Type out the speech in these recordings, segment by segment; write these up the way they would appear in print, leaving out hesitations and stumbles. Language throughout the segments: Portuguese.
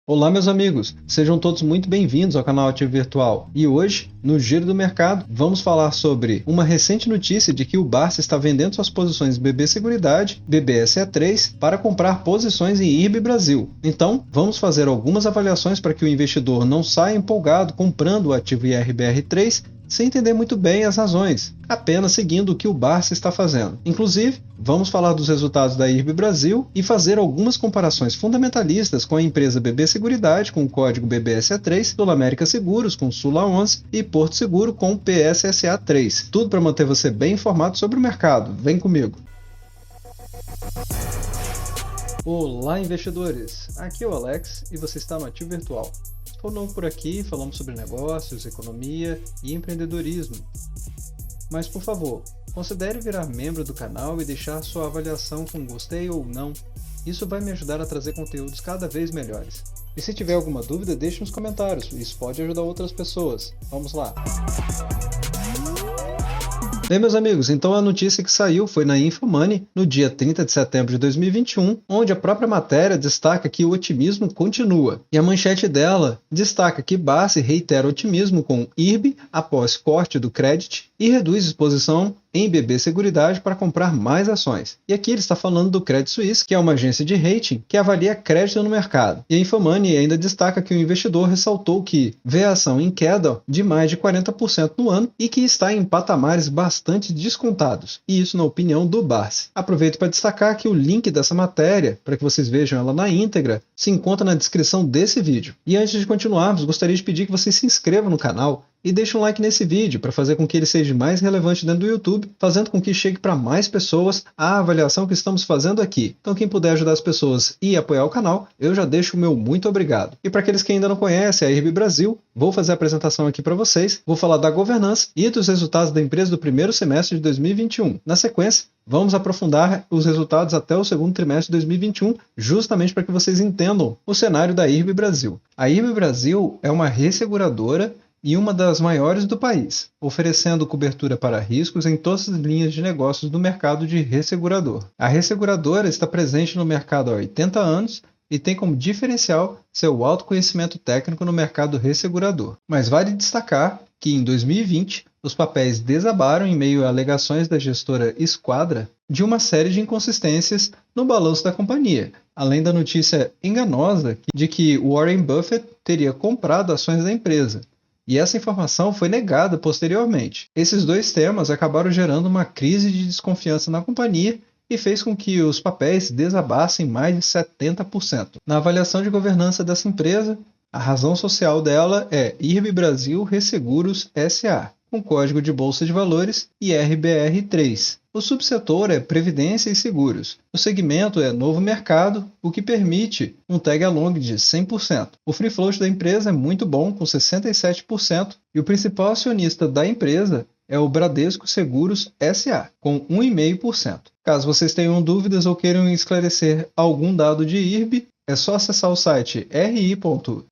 Olá, meus amigos, sejam todos muito bem-vindos ao canal Ativo Virtual. E hoje, no Giro do Mercado, vamos falar sobre uma recente notícia de que o Barça está vendendo suas posições BB Seguridade, BBSE3, para comprar posições em IRB Brasil. Então, vamos fazer algumas avaliações para que o investidor não saia empolgado comprando o ativo IRBR3 sem entender muito bem as razões, apenas seguindo o que o Barça está fazendo. Inclusive, vamos falar dos resultados da IRB Brasil e fazer algumas comparações fundamentalistas com a empresa BB Seguridade, com o código BBSE3, Sul América Seguros, com Sula 11 e Porto Seguro, com PSSA3. Tudo para manter você bem informado sobre o mercado. Vem comigo! Olá, investidores! Aqui é o Alex e você está no Ativo Virtual. Se for novo por aqui, falamos sobre negócios, economia e empreendedorismo. Mas, por favor, considere virar membro do canal e deixar sua avaliação com gostei ou não. Isso vai me ajudar a trazer conteúdos cada vez melhores. E se tiver alguma dúvida, deixe nos comentários, isso pode ajudar outras pessoas. Vamos lá! Bem, meus amigos, então a notícia que saiu foi na InfoMoney, no dia 30 de setembro de 2021, onde a própria matéria destaca que o otimismo continua. E a manchete dela destaca que Barça reitera otimismo com IRB após corte do Credit e reduz exposição em BB Seguridade para comprar mais ações. E aqui ele está falando do Credit Suisse, que é uma agência de rating que avalia crédito no mercado. E a InfoMoney ainda destaca que o investidor ressaltou que vê a ação em queda de mais de 40% no ano e que está em patamares bastante descontados. E isso na opinião do Barça. Aproveito para destacar que o link dessa matéria, para que vocês vejam ela na íntegra, se encontra na descrição desse vídeo. E antes de continuarmos, gostaria de pedir que vocês se inscrevam no canal e deixe um like nesse vídeo para fazer com que ele seja mais relevante dentro do YouTube, fazendo com que chegue para mais pessoas a avaliação que estamos fazendo aqui. Então quem puder ajudar as pessoas e apoiar o canal, eu já deixo o meu muito obrigado. E para aqueles que ainda não conhecem a IRB Brasil, vou fazer a apresentação aqui para vocês, vou falar da governança e dos resultados da empresa do primeiro semestre de 2021. Na sequência, vamos aprofundar os resultados até o segundo trimestre de 2021, justamente para que vocês entendam o cenário da IRB Brasil. A IRB Brasil é uma resseguradora e uma das maiores do país, oferecendo cobertura para riscos em todas as linhas de negócios do mercado de ressegurador. A resseguradora está presente no mercado há 80 anos e tem como diferencial seu alto conhecimento técnico no mercado ressegurador. Mas vale destacar que em 2020 os papéis desabaram em meio a alegações da gestora Esquadra de uma série de inconsistências no balanço da companhia, além da notícia enganosa de que Warren Buffett teria comprado ações da empresa. E essa informação foi negada posteriormente. Esses dois temas acabaram gerando uma crise de desconfiança na companhia e fez com que os papéis desabassem mais de 70%. Na avaliação de governança dessa empresa, a razão social dela é IRB Brasil Resseguros SA, com código de Bolsa de Valores IRBR3. O subsetor é Previdência e Seguros. O segmento é Novo Mercado, o que permite um tag along de 100%. O free float da empresa é muito bom, com 67%, e o principal acionista da empresa é o Bradesco Seguros SA, com 1,5%. Caso vocês tenham dúvidas ou queiram esclarecer algum dado de IRB, é só acessar o site ri.irbre.com.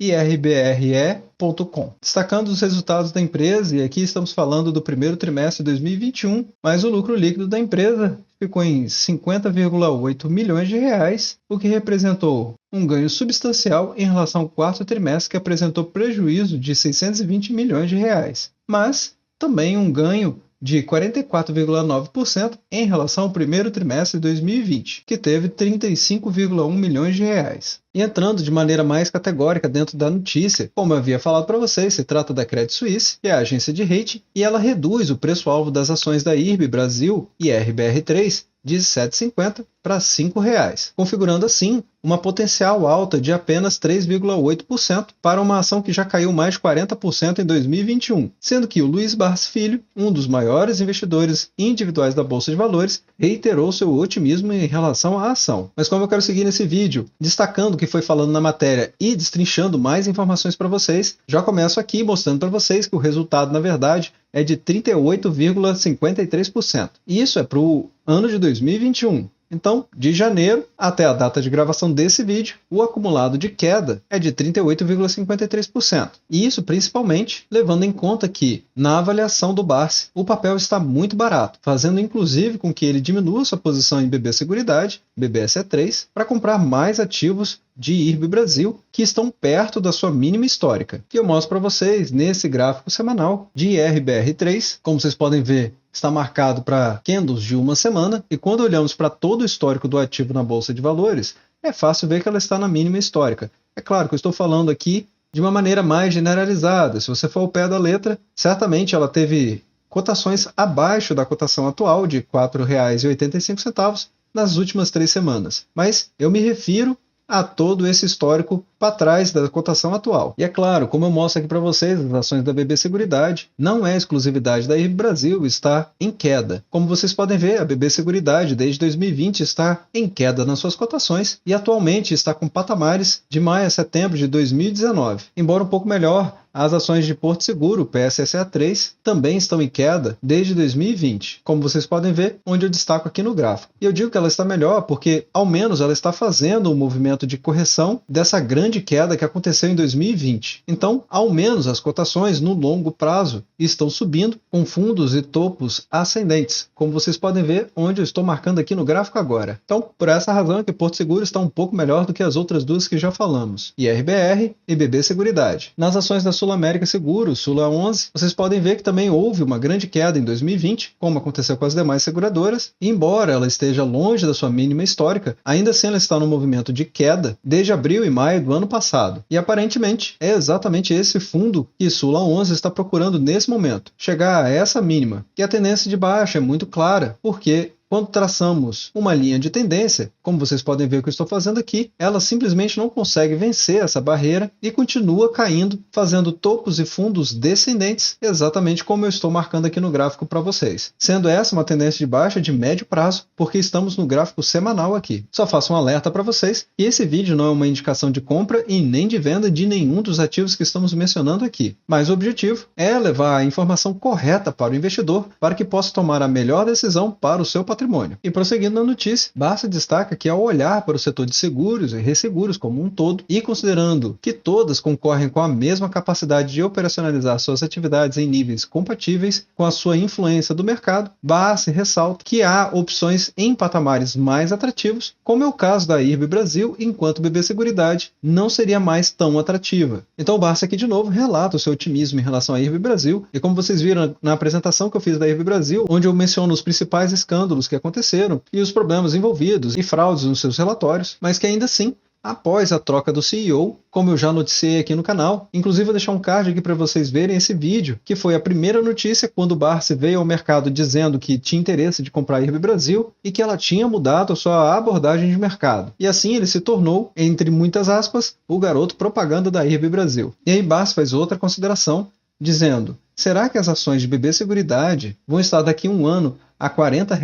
Destacando os resultados da empresa, e aqui estamos falando do primeiro trimestre de 2021, mas o lucro líquido da empresa ficou em 50,8 milhões de reais, o que representou um ganho substancial em relação ao quarto trimestre, que apresentou prejuízo de 620 milhões de reais, mas também um ganho de 44,9% em relação ao primeiro trimestre de 2020, que teve 35,1 milhões de reais. E entrando de maneira mais categórica dentro da notícia, como eu havia falado para vocês, se trata da Credit Suisse, que é a agência de rating, e ela reduz o preço-alvo das ações da IRB Brasil e RBR3 de R$ 7,50 para R$ 5,00, configurando assim uma potencial alta de apenas 3,8% para uma ação que já caiu mais de 40% em 2021, sendo que o Luiz Barsi Filho, um dos maiores investidores individuais da Bolsa de Valores, reiterou seu otimismo em relação à ação. Mas como eu quero seguir nesse vídeo, destacando o que foi falando na matéria e destrinchando mais informações para vocês, já começo aqui mostrando para vocês que o resultado, na verdade, é de 38,53%. E isso é para o ano de 2021. Então, de janeiro até a data de gravação desse vídeo, o acumulado de queda é de 38,53%. E isso principalmente levando em conta que, na avaliação do Barsi, o papel está muito barato, fazendo inclusive com que ele diminua sua posição em BB Seguridade BBSE3 para comprar mais ativos de IRB Brasil que estão perto da sua mínima histórica, que eu mostro para vocês nesse gráfico semanal de IRBR3. Como vocês podem ver, está marcado para candles de uma semana, e quando olhamos para todo o histórico do ativo na Bolsa de Valores, é fácil ver que ela está na mínima histórica. É claro que eu estou falando aqui de uma maneira mais generalizada. Se você for ao pé da letra, certamente ela teve cotações abaixo da cotação atual de R$ 4,85 nas últimas 3 semanas. Mas eu me refiro a todo esse histórico para trás da cotação atual. E é claro, como eu mostro aqui para vocês, as ações da BB Seguridade não é exclusividade da IRB Brasil, está em queda. Como vocês podem ver, a BB Seguridade desde 2020 está em queda nas suas cotações e atualmente está com patamares de maio a setembro de 2019. Embora um pouco melhor, as ações de Porto Seguro, PSSA3, também estão em queda desde 2020, como vocês podem ver, onde eu destaco aqui no gráfico. E eu digo que ela está melhor porque, ao menos, ela está fazendo um movimento de correção dessa grande queda que aconteceu em 2020. Então, ao menos, as cotações no longo prazo estão subindo com fundos e topos ascendentes, como vocês podem ver, onde eu estou marcando aqui no gráfico agora. Então, por essa razão é que Porto Seguro está um pouco melhor do que as outras duas que já falamos, IRBR e BB Seguridade. Nas ações da Sul América Seguros, Sula 11, vocês podem ver que também houve uma grande queda em 2020, como aconteceu com as demais seguradoras, e embora ela esteja longe da sua mínima histórica, ainda assim ela está no movimento de queda desde abril e maio do ano passado. E aparentemente é exatamente esse fundo que Sula 11 está procurando nesse momento, chegar a essa mínima. E a tendência de baixa é muito clara, porque quando traçamos uma linha de tendência, como vocês podem ver o que eu estou fazendo aqui, ela simplesmente não consegue vencer essa barreira e continua caindo, fazendo topos e fundos descendentes, exatamente como eu estou marcando aqui no gráfico para vocês. Sendo essa uma tendência de baixa de médio prazo, porque estamos no gráfico semanal aqui. Só faço um alerta para vocês que esse vídeo não é uma indicação de compra e nem de venda de nenhum dos ativos que estamos mencionando aqui. Mas o objetivo é levar a informação correta para o investidor, para que possa tomar a melhor decisão para o seu patrimônio. E prosseguindo na notícia, Barça destaca que ao olhar para o setor de seguros e resseguros como um todo e considerando que todas concorrem com a mesma capacidade de operacionalizar suas atividades em níveis compatíveis com a sua influência do mercado, Barça ressalta que há opções em patamares mais atrativos, como é o caso da IRB Brasil, enquanto BB Seguridade não seria mais tão atrativa. Então o Barça aqui de novo relata o seu otimismo em relação à IRB Brasil, e como vocês viram na apresentação que eu fiz da IRB Brasil, onde eu menciono os principais escândalos que aconteceram e os problemas envolvidos e fraudes nos seus relatórios, mas que ainda assim, após a troca do CEO, como eu já noticiei aqui no canal, inclusive vou deixar um card aqui para vocês verem esse vídeo, que foi a primeira notícia quando o Barça veio ao mercado dizendo que tinha interesse de comprar a IRB Brasil e que ela tinha mudado a sua abordagem de mercado. E assim ele se tornou, entre muitas aspas, o garoto propaganda da IRB Brasil. E aí Barça faz outra consideração, dizendo: será que as ações de BB Seguridade vão estar daqui a um ano a R$ 40,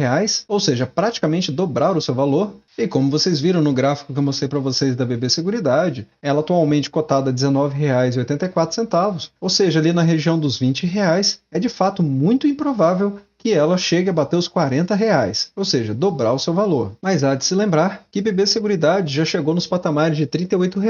ou seja, praticamente dobrar o seu valor? E como vocês viram no gráfico que eu mostrei para vocês da BB Seguridade, ela atualmente cotada a R$ 19,84, ou seja, ali na região dos R$ 20, é de fato muito improvável que ela chegue a bater os R$ 40, ou seja, dobrar o seu valor. Mas há de se lembrar que BB Seguridade já chegou nos patamares de R$ 38.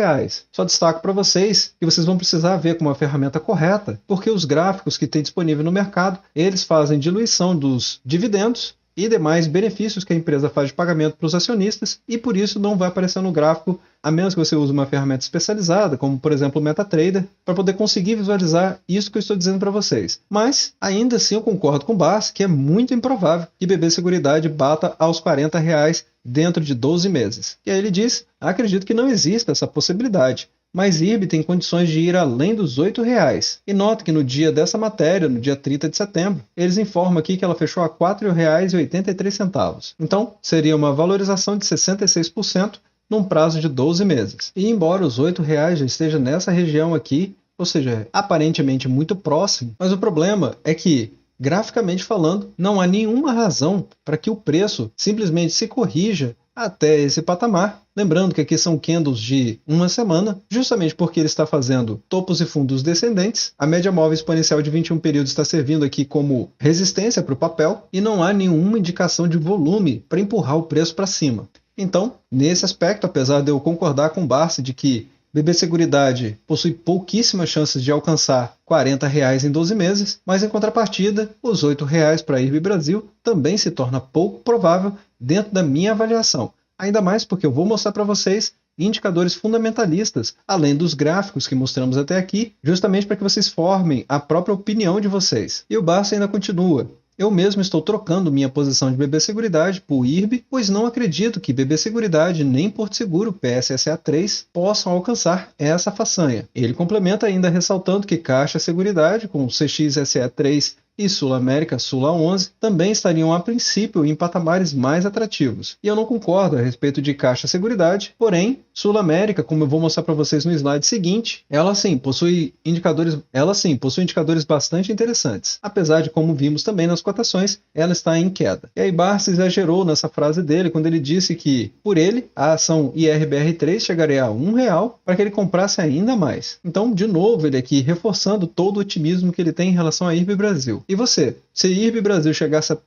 Só destaco para vocês que vocês vão precisar ver com uma ferramenta correta, porque os gráficos que tem disponível no mercado, eles fazem diluição dos dividendos e demais benefícios que a empresa faz de pagamento para os acionistas, e por isso não vai aparecer no gráfico, a menos que você use uma ferramenta especializada, como por exemplo o MetaTrader, para poder conseguir visualizar isso que eu estou dizendo para vocês. Mas, ainda assim, eu concordo com o Barça que é muito improvável que BB Seguridade bata aos R$ 40 dentro de 12 meses. E aí ele diz: acredito que não exista essa possibilidade, mas IRB tem condições de ir além dos R$ 8. E note que no dia dessa matéria, no dia 30 de setembro, eles informam aqui que ela fechou a R$ 4,83. Então, seria uma valorização de 66% num prazo de 12 meses. E embora os R$ 8 já esteja nessa região aqui, ou seja, aparentemente muito próximo, mas o problema é que, graficamente falando, não há nenhuma razão para que o preço simplesmente se corrija até esse patamar. Lembrando que aqui são candles de uma semana, justamente porque ele está fazendo topos e fundos descendentes. A média móvel exponencial de 21 períodos está servindo aqui como resistência para o papel e não há nenhuma indicação de volume para empurrar o preço para cima. Então, nesse aspecto, apesar de eu concordar com o Barça de que BB Seguridade possui pouquíssimas chances de alcançar R$ 40 em 12 meses, mas em contrapartida, os R$ 8 para a IRB Brasil também se torna pouco provável dentro da minha avaliação. Ainda mais porque eu vou mostrar para vocês indicadores fundamentalistas, além dos gráficos que mostramos até aqui, justamente para que vocês formem a própria opinião de vocês. E o Barça ainda continua. Eu mesmo estou trocando minha posição de BB Seguridade por IRB, pois não acredito que BB Seguridade nem Porto Seguro PSSA3 possam alcançar essa façanha. Ele complementa ainda ressaltando que Caixa Seguridade com CXSE3 e Sul América Sula 11 também estariam a princípio em patamares mais atrativos. E eu não concordo a respeito de Caixa Seguridade, porém, Sul América, como eu vou mostrar para vocês no slide seguinte, ela sim possui indicadores bastante interessantes. Apesar de, como vimos também nas cotações, ela está em queda. E aí Barça exagerou nessa frase dele quando ele disse que, por ele, a ação IRBR3 chegaria a R$1 para que ele comprasse ainda mais. Então, de novo, ele aqui reforçando todo o otimismo que ele tem em relação à IRB Brasil. E você? Se IRB Brasil chegasse a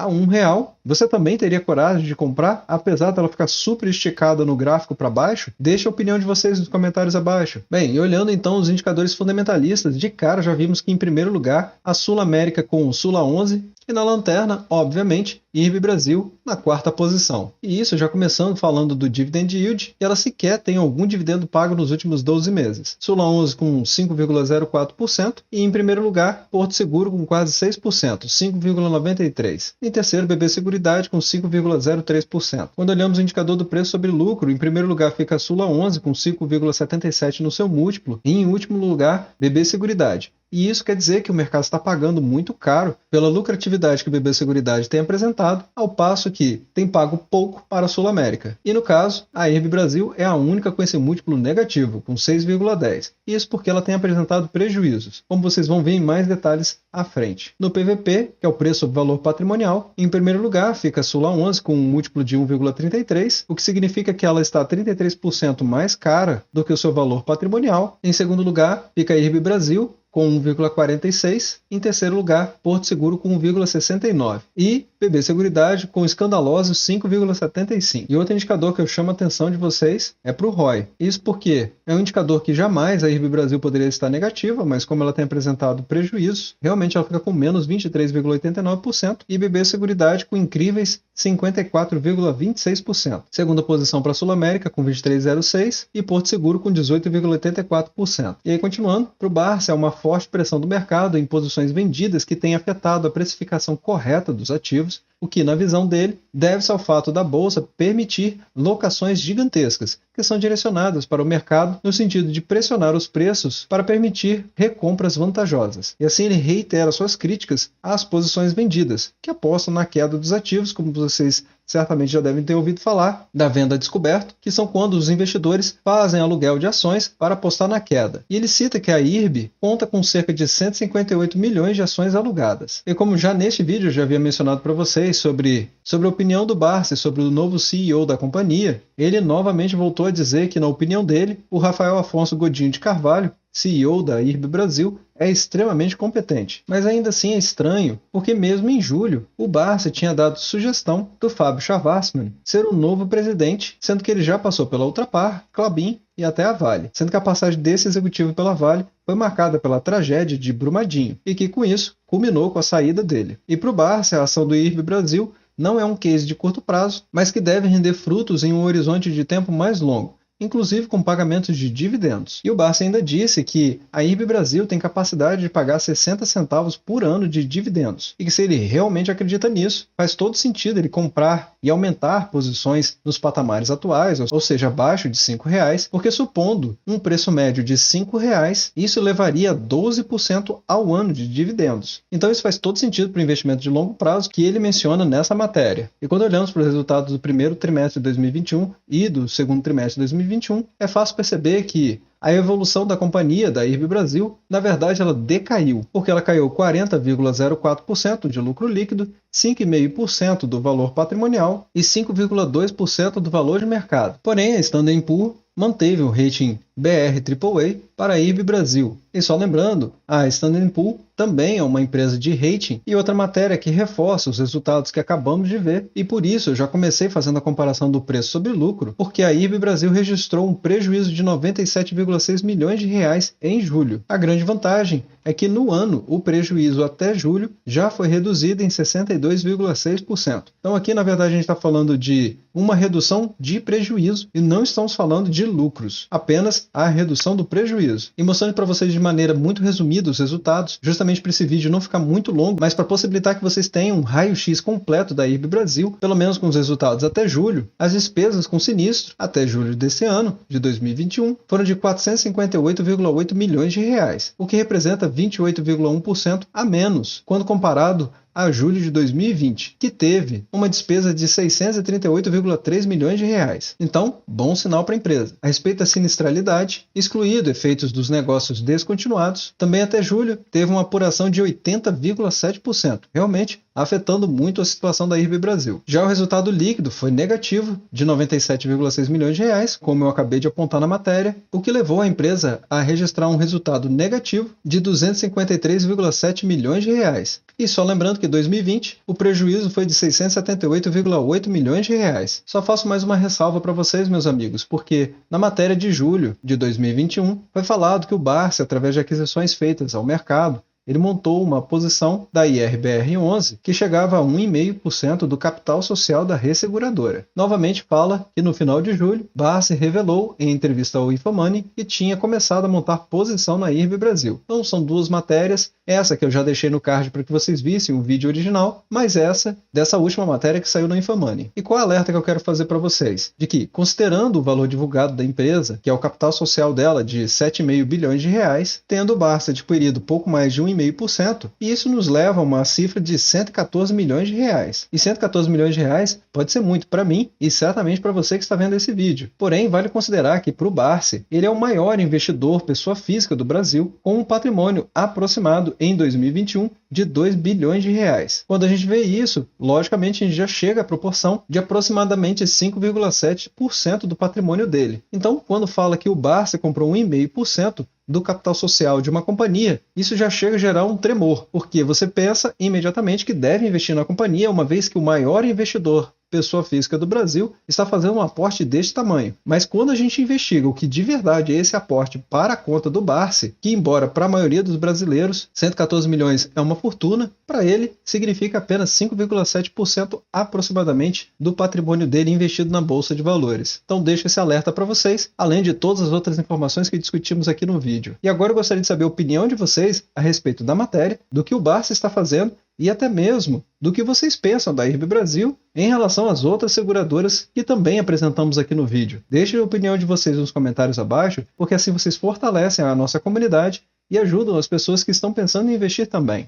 R$1, você também teria coragem de comprar, apesar dela ficar super esticada no gráfico para baixo? Deixe a opinião de vocês nos comentários abaixo. Bem, e olhando então os indicadores fundamentalistas, de cara já vimos que em primeiro lugar a Sul América com o Sula 11 e na lanterna, obviamente, IRB Brasil na quarta posição. E isso já começando falando do dividend yield, e ela sequer tem algum dividendo pago nos últimos 12 meses. Sula 11 com 5,04% e em primeiro lugar, Porto Seguro com quase 6%, 5,93%. Em terceiro, BB Seguridade com 5,03%. Quando olhamos o indicador do preço sobre lucro, em primeiro lugar fica a Sula 11 com 5,77% no seu múltiplo e em último lugar, BB Seguridade. E isso quer dizer que o mercado está pagando muito caro pela lucratividade que o BB Seguridade tem apresentado, ao passo que tem pago pouco para a Sul América. E no caso, a IRB Brasil é a única com esse múltiplo negativo, com 6,10. Isso porque ela tem apresentado prejuízos, como vocês vão ver em mais detalhes à frente. No PVP, que é o preço sobre valor patrimonial, em primeiro lugar fica a Sula 11 com um múltiplo de 1,33, o que significa que ela está 33% mais cara do que o seu valor patrimonial. Em segundo lugar, fica a IRB Brasil, com 1,46, em terceiro lugar, Porto Seguro com 1,69 e BB Seguridade com escandalosos 5,75. E outro indicador que eu chamo a atenção de vocês é para o ROI. Isso porque é um indicador que jamais a IRB Brasil poderia estar negativa, mas como ela tem apresentado prejuízos, realmente ela fica com menos 23,89% e BB Seguridade com incríveis 54,26%. Segunda posição para a Sul América com 23,06% e Porto Seguro com 18,84%. E aí continuando, para o Barça é uma forte pressão do mercado em posições vendidas que tem afetado a precificação correta dos ativos, o que, na visão dele, deve-se ao fato da Bolsa permitir locações gigantescas, que são direcionadas para o mercado no sentido de pressionar os preços para permitir recompras vantajosas. E assim ele reitera suas críticas às posições vendidas, que apostam na queda dos ativos, como vocês certamente já devem ter ouvido falar, da venda a descoberto, que são quando os investidores fazem aluguel de ações para apostar na queda. E ele cita que a IRB conta com cerca de 158 milhões de ações alugadas. E como já neste vídeo eu já havia mencionado para vocês sobre a opinião do Barça e sobre o novo CEO da companhia, ele novamente voltou a dizer que, na opinião dele, o Rafael Afonso Godinho de Carvalho, CEO da IRB Brasil, é extremamente competente. Mas ainda assim é estranho, porque mesmo em julho, o Barça tinha dado sugestão do Fábio Schwarzman ser o novo presidente, sendo que ele já passou pela Ultrapar, Klabin e até a Vale, sendo que a passagem desse executivo pela Vale foi marcada pela tragédia de Brumadinho, e que com isso culminou com a saída dele. E para o Barça, a ação do IRB Brasil não é um case de curto prazo, mas que deve render frutos em um horizonte de tempo mais longo, inclusive com pagamentos de dividendos. E o Barça ainda disse que a IRB Brasil tem capacidade de pagar 60 centavos por ano de dividendos, e que se ele realmente acredita nisso, faz todo sentido ele comprar e aumentar posições nos patamares atuais, ou seja, abaixo de R$5, porque supondo um preço médio de R$5, isso levaria a 12% ao ano de dividendos. Então isso faz todo sentido para o investimento de longo prazo que ele menciona nessa matéria. E quando olhamos para os resultados do primeiro trimestre de 2021 e do segundo trimestre de 2021, é fácil perceber que a evolução da companhia, da IRB Brasil, na verdade ela decaiu, porque ela caiu 40,04% de lucro líquido, 5,5% do valor patrimonial e 5,2% do valor de mercado. Porém, a Standard & Poor's manteve o rating BR AAA para a IRB Brasil. E só lembrando, a Standard & Poor's também é uma empresa de rating e outra matéria que reforça os resultados que acabamos de ver, e por isso eu já comecei fazendo a comparação do preço sobre lucro, porque a IRB Brasil registrou um prejuízo de 97,6 milhões de reais em julho. A grande vantagem é que no ano o prejuízo até julho já foi reduzido em 62,6%. Então aqui na verdade a gente está falando de uma redução de prejuízo e não estamos falando de lucros, apenas a redução do prejuízo. E mostrando para vocês de maneira muito resumida os resultados, justamente para esse vídeo não ficar muito longo, mas para possibilitar que vocês tenham um raio-x completo da IRB Brasil, pelo menos com os resultados até julho. As despesas com sinistro até julho desse ano, de 2021, foram de 458,8 milhões de reais, o que representa 28,1% a menos quando comparado a julho de 2020, que teve uma despesa de 638,3 milhões de reais. Então, bom sinal para a empresa. A respeito da sinistralidade, excluído efeitos dos negócios descontinuados, também até julho teve uma apuração de 80,7%, realmente afetando muito a situação da IRB Brasil. Já o resultado líquido foi negativo, de 97,6 milhões de reais, como eu acabei de apontar na matéria, o que levou a empresa a registrar um resultado negativo de 253,7 milhões de reais. E só lembrando que em 2020 o prejuízo foi de 678,8 milhões de reais. Só faço mais uma ressalva para vocês, meus amigos, porque na matéria de julho de 2021 foi falado que o Barsi, através de aquisições feitas ao mercado, ele montou uma posição da IRBR11 que chegava a 1,5% do capital social da resseguradora. Novamente fala que no final de julho, Barsi revelou em entrevista ao Infomoney que tinha começado a montar posição na IRB Brasil. Então são duas matérias, essa que eu já deixei no card para que vocês vissem o vídeo original, mas essa dessa última matéria que saiu no Infomoney. E qual é o alerta que eu quero fazer para vocês? De que, considerando o valor divulgado da empresa, que é o capital social dela de 7,5 bilhões de reais, tendo o Barsi adquirido pouco mais de 1,5%, e isso nos leva a uma cifra de 114 milhões de reais. E 114 milhões de reais pode ser muito para mim e certamente para você que está vendo esse vídeo. Porém, vale considerar que para o Barsi, ele é o maior investidor pessoa física do Brasil, com um patrimônio aproximado em 2021 de 2 bilhões de reais. Quando a gente vê isso, logicamente a gente já chega à proporção de aproximadamente 5,7% do patrimônio dele. Então, quando fala que o Barsi comprou 1,5% do capital social de uma companhia, isso já chega a gerar um tremor, porque você pensa imediatamente que deve investir na companhia, uma vez que o maior investidor pessoa física do Brasil está fazendo um aporte deste tamanho. Mas quando a gente investiga o que de verdade é esse aporte para a conta do Barsi, que embora para a maioria dos brasileiros 114 milhões é uma fortuna, para ele significa apenas 5,7% aproximadamente do patrimônio dele investido na Bolsa de Valores. Então deixo esse alerta para vocês, além de todas as outras informações que discutimos aqui no vídeo. E agora eu gostaria de saber a opinião de vocês a respeito da matéria, do que o Barsi está fazendo e até mesmo do que vocês pensam da IRB Brasil em relação às outras seguradoras que também apresentamos aqui no vídeo. Deixem a opinião de vocês nos comentários abaixo, porque assim vocês fortalecem a nossa comunidade e ajudam as pessoas que estão pensando em investir também.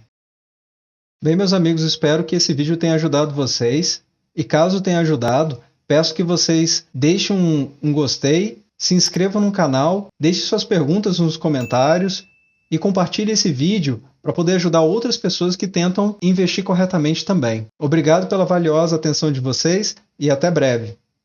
Bem, meus amigos, espero que esse vídeo tenha ajudado vocês. E caso tenha ajudado, peço que vocês deixem um gostei, se inscrevam no canal, deixem suas perguntas nos comentários e compartilhe esse vídeo para poder ajudar outras pessoas que tentam investir corretamente também. Obrigado pela valiosa atenção de vocês e até breve.